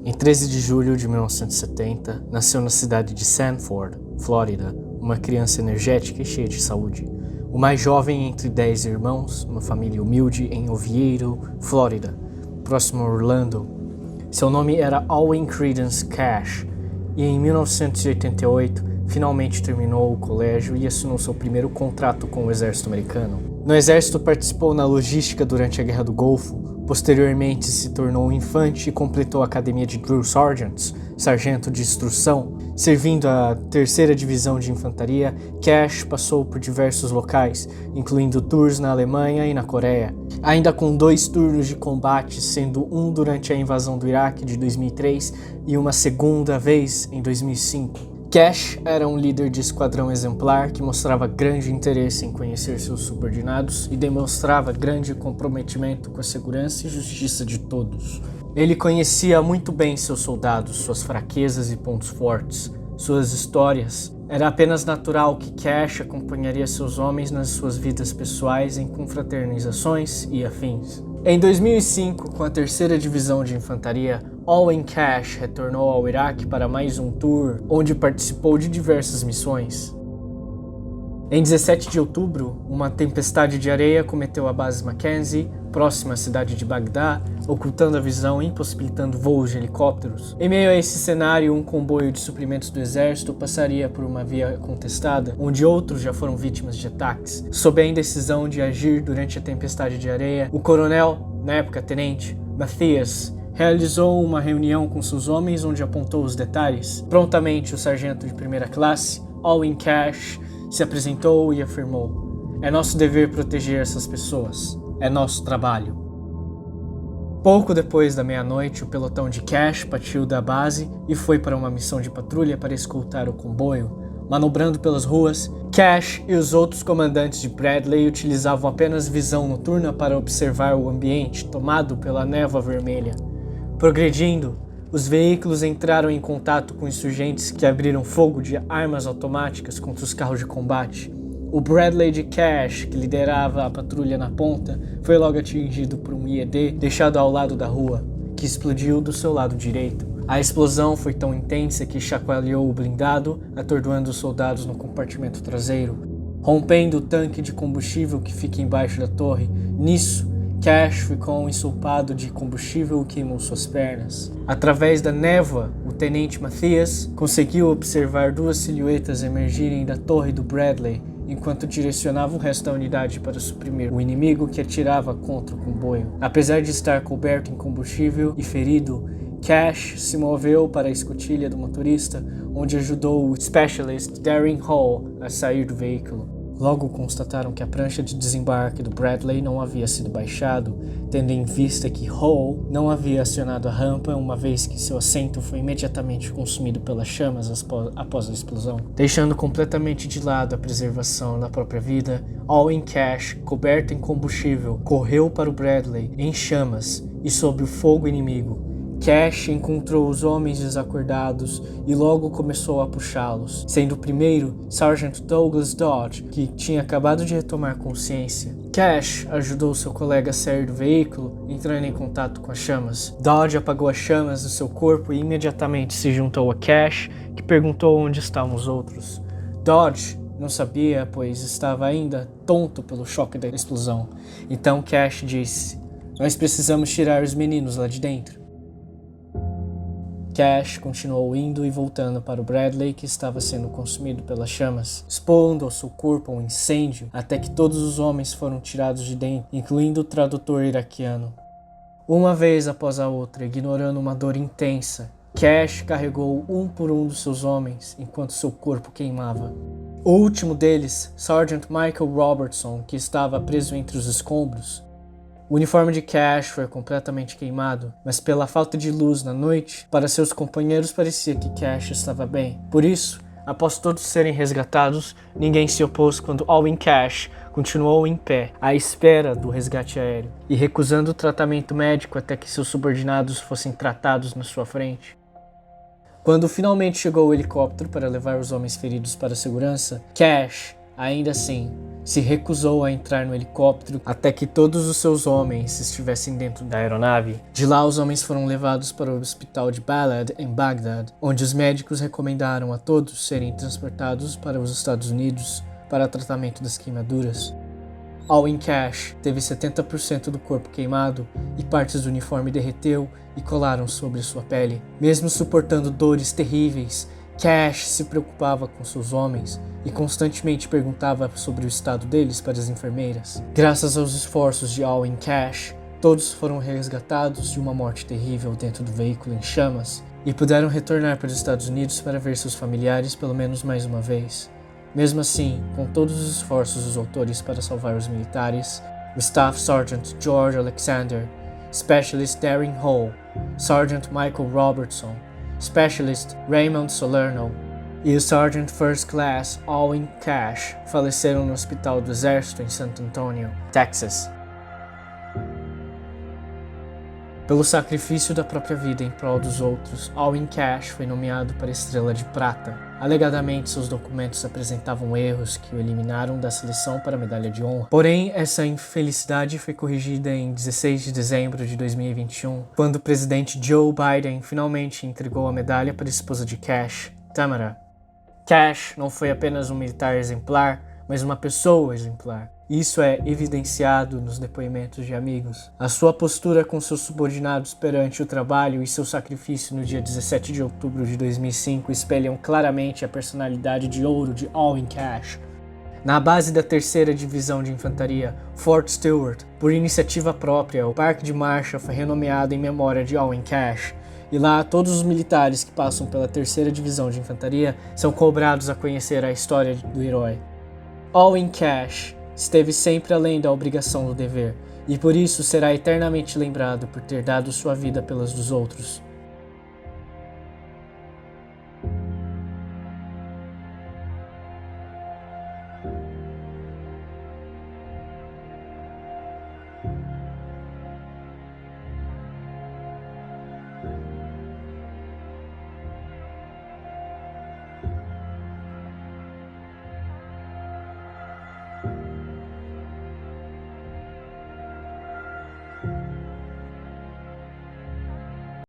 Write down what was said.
Em 13 de julho de 1970, nasceu na cidade de Sanford, Flórida, uma criança energética e cheia de saúde. O mais jovem entre 10 irmãos, uma família humilde em Oviedo, Flórida, próximo a Orlando. Seu nome era Alwyn Credence Cash, e em 1988 finalmente terminou o colégio e assinou seu primeiro contrato com o exército americano. No exército participou na logística durante a Guerra do Golfo. Posteriormente se tornou um infante e completou a academia de Drill Sergeants, sargento de instrução. Servindo a 3ª Divisão de Infantaria, Cash passou por diversos locais, incluindo tours na Alemanha e na Coreia, ainda com 2 turnos de combate, sendo um durante a invasão do Iraque de 2003 e uma segunda vez em 2005. Cash era um líder de esquadrão exemplar que mostrava grande interesse em conhecer seus subordinados e demonstrava grande comprometimento com a segurança e justiça de todos. Ele conhecia muito bem seus soldados, suas fraquezas e pontos fortes, suas histórias. Era apenas natural que Cash acompanharia seus homens nas suas vidas pessoais em confraternizações e afins. Em 2005, com a 3ª Divisão de Infantaria, Alwyn Cash retornou ao Iraque para mais um tour, onde participou de diversas missões. Em 17 de outubro, uma tempestade de areia cometeu a base Mackenzie, próxima à cidade de Bagdá, ocultando a visão e impossibilitando voos de helicópteros. Em meio a esse cenário, um comboio de suprimentos do exército passaria por uma via contestada, onde outros já foram vítimas de ataques. Sob a indecisão de agir durante a tempestade de areia, o coronel, na época tenente, Matthias, realizou uma reunião com seus homens onde apontou os detalhes. Prontamente, o sargento de primeira classe, Alwyn Cash, se apresentou e afirmou: "É nosso dever proteger essas pessoas. É nosso trabalho." Pouco depois da meia-noite, o pelotão de Cash partiu da base e foi para uma missão de patrulha para escoltar o comboio. Manobrando pelas ruas, Cash e os outros comandantes de Bradley utilizavam apenas visão noturna para observar o ambiente tomado pela névoa vermelha. Progredindo, os veículos entraram em contato com insurgentes que abriram fogo de armas automáticas contra os carros de combate. O Bradley de Cash, que liderava a patrulha na ponta, foi logo atingido por um IED deixado ao lado da rua, que explodiu do seu lado direito. A explosão foi tão intensa que chacoalhou o blindado, atordoando os soldados no compartimento traseiro, rompendo o tanque de combustível que fica embaixo da torre. Nisso, Cash ficou ensopado de combustível e queimou suas pernas. Através da névoa, o tenente Matthias conseguiu observar 2 silhuetas emergirem da torre do Bradley, enquanto direcionava o resto da unidade para suprimir o inimigo que atirava contra o comboio. Apesar de estar coberto em combustível e ferido, Cash se moveu para a escotilha do motorista, onde ajudou o Specialist Darren Hall a sair do veículo. Logo constataram que a prancha de desembarque do Bradley não havia sido baixado, tendo em vista que Hall não havia acionado a rampa, uma vez que seu assento foi imediatamente consumido pelas chamas após a explosão. Deixando completamente de lado a preservação da própria vida, Alwyn Cash, coberto em combustível, correu para o Bradley em chamas e sob o fogo inimigo. Cash encontrou os homens desacordados e logo começou a puxá-los, sendo o primeiro Sargent Douglas Dodge, que tinha acabado de retomar consciência. Cash ajudou seu colega a sair do veículo, entrando em contato com as chamas. Dodge apagou as chamas do seu corpo e imediatamente se juntou a Cash, que perguntou onde estavam os outros. Dodge não sabia, pois estava ainda tonto pelo choque da explosão. Então Cash disse: "Nós precisamos tirar os meninos lá de dentro." Cash continuou indo e voltando para o Bradley, que estava sendo consumido pelas chamas, expondo ao seu corpo um incêndio até que todos os homens foram tirados de dentro, incluindo o tradutor iraquiano. Uma vez após a outra, ignorando uma dor intensa, Cash carregou um por um dos seus homens enquanto seu corpo queimava. O último deles, Sargent Michael Robertson, que estava preso entre os escombros. O uniforme de Cash foi completamente queimado, mas pela falta de luz na noite, para seus companheiros parecia que Cash estava bem. Por isso, após todos serem resgatados, ninguém se opôs quando Alwyn Cash continuou em pé, à espera do resgate aéreo, e recusando o tratamento médico até que seus subordinados fossem tratados na sua frente. Quando finalmente chegou o helicóptero para levar os homens feridos para a segurança, Cash, ainda assim, se recusou a entrar no helicóptero até que todos os seus homens estivessem dentro da aeronave. De lá, os homens foram levados para o hospital de Balad, em Bagdad, onde os médicos recomendaram a todos serem transportados para os Estados Unidos para tratamento das queimaduras. Alwyn Cash teve 70% do corpo queimado e partes do uniforme derreteu e colaram sobre sua pele. Mesmo suportando dores terríveis, Cash se preocupava com seus homens e constantemente perguntava sobre o estado deles para as enfermeiras. Graças aos esforços de Alwyn Cash, todos foram resgatados de uma morte terrível dentro do veículo em chamas e puderam retornar para os Estados Unidos para ver seus familiares pelo menos mais uma vez. Mesmo assim, com todos os esforços dos autores para salvar os militares, o Staff Sergeant George Alexander, Specialist Darren Hall, Sergeant Michael Robertson, Specialist Raymond Salerno e o Sergeant First Class Alwyn Cash faleceram no Hospital do Exército em San Antonio, Texas. Pelo sacrifício da própria vida em prol dos outros, Alwyn Cash foi nomeado para a Estrela de Prata. Alegadamente, seus documentos apresentavam erros que o eliminaram da seleção para a Medalha de Honra. Porém, essa infelicidade foi corrigida em 16 de dezembro de 2021, quando o presidente Joe Biden finalmente entregou a medalha para a esposa de Cash, Tamara. Cash não foi apenas um militar exemplar, mas uma pessoa exemplar. Isso é evidenciado nos depoimentos de amigos. A sua postura com seus subordinados perante o trabalho e seu sacrifício no dia 17 de outubro de 2005 espelham claramente a personalidade de ouro de Alwyn Cash. Na base da 3ª Divisão de Infantaria, Fort Stewart, por iniciativa própria, o Parque de Marcha foi renomeado em memória de Alwyn Cash. E lá, todos os militares que passam pela 3ª Divisão de Infantaria são cobrados a conhecer a história do herói. Alwyn Cash esteve sempre além da obrigação do dever, e por isso será eternamente lembrado por ter dado sua vida pelas dos outros.